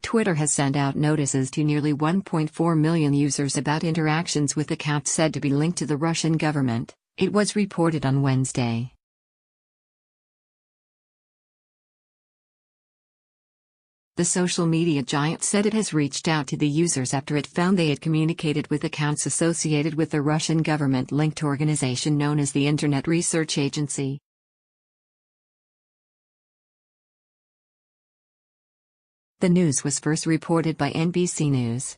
Twitter has sent out notices to nearly 1.4 million users about interactions with accounts said to be linked to the Russian government, it was reported on Wednesday. The social media giant said it has reached out to the users after it found they had communicated with accounts associated with the Russian government-linked organization known as the Internet Research Agency. The news was first reported by NBC News.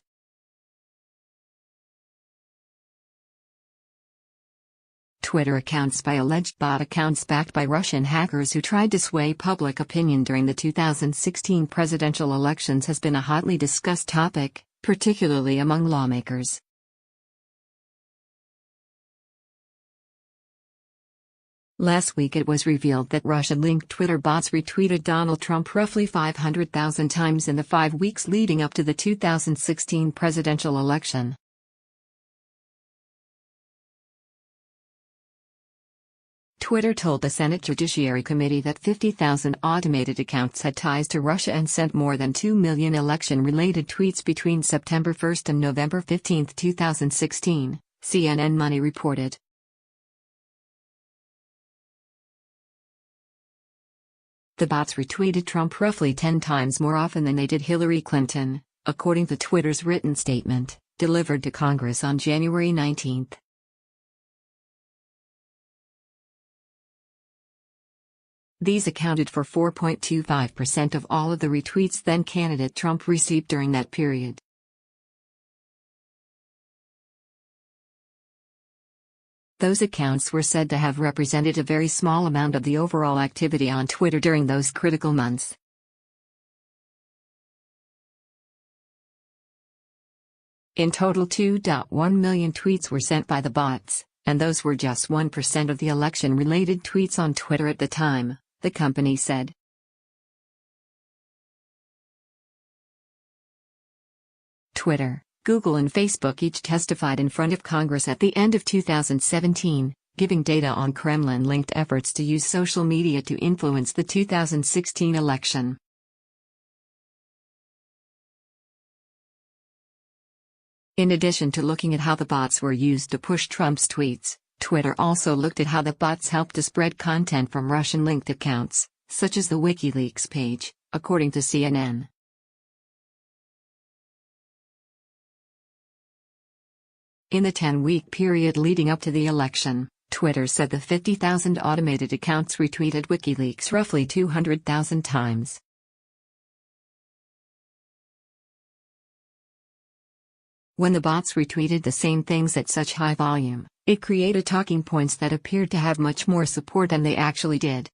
Twitter accounts by alleged bot accounts backed by Russian hackers who tried to sway public opinion during the 2016 presidential elections has been a hotly discussed topic, particularly among lawmakers. Last week it was revealed that Russia-linked Twitter bots retweeted Donald Trump roughly 500,000 times in the 5 weeks leading up to the 2016 presidential election. Twitter told the Senate Judiciary Committee that 50,000 automated accounts had ties to Russia and sent more than 2 million election-related tweets between September 1 and November 15, 2016, CNN Money reported. The bots retweeted Trump roughly 10 times more often than they did Hillary Clinton, according to Twitter's written statement, delivered to Congress on January 19. These accounted for 4.25% of all of the retweets then-candidate Trump received during that period. Those accounts were said to have represented a very small amount of the overall activity on Twitter during those critical months. In total, 2.1 million tweets were sent by the bots, and those were just 1% of the election-related tweets on Twitter at the time, the company said. Twitter, Google and Facebook each testified in front of Congress at the end of 2017, giving data on Kremlin-linked efforts to use social media to influence the 2016 election. In addition to looking at how the bots were used to push Trump's tweets, Twitter also looked at how the bots helped to spread content from Russian-linked accounts, such as the WikiLeaks page, according to CNN. In the 10-week period leading up to the election, Twitter said the 50,000 automated accounts retweeted WikiLeaks roughly 200,000 times. When the bots retweeted the same things at such high volume, it created talking points that appeared to have much more support than they actually did.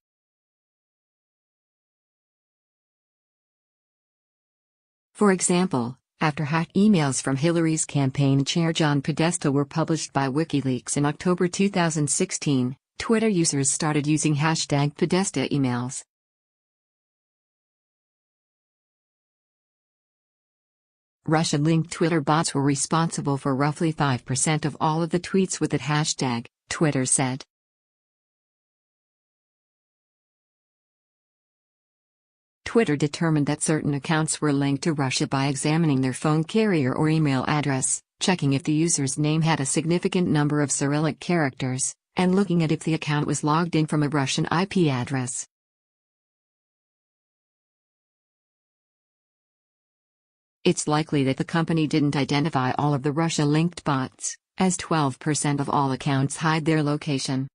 For example, after hacked emails from Hillary's campaign chair John Podesta were published by WikiLeaks in October 2016, Twitter users started using #Podesta emails. Russia-linked Twitter bots were responsible for roughly 5% of all of the tweets with that hashtag, Twitter said. Twitter determined that certain accounts were linked to Russia by examining their phone carrier or email address, checking if the user's name had a significant number of Cyrillic characters, and looking at if the account was logged in from a Russian IP address. It's likely that the company didn't identify all of the Russia-linked bots, as 12% of all accounts hide their location.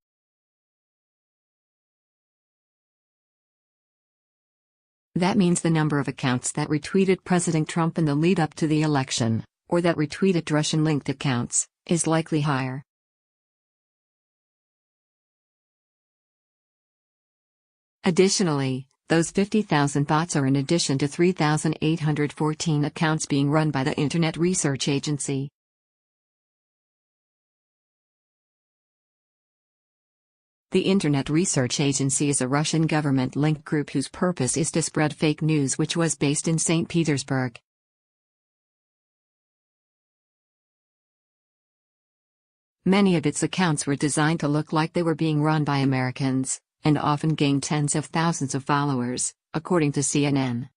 That means the number of accounts that retweeted President Trump in the lead-up to the election, or that retweeted Russian-linked accounts, is likely higher. Additionally, those 50,000 bots are in addition to 3,814 accounts being run by the Internet Research Agency. The Internet Research Agency is a Russian government-linked group whose purpose is to spread fake news, which was based in St. Petersburg. Many of its accounts were designed to look like they were being run by Americans, and often gained tens of thousands of followers, according to CNN.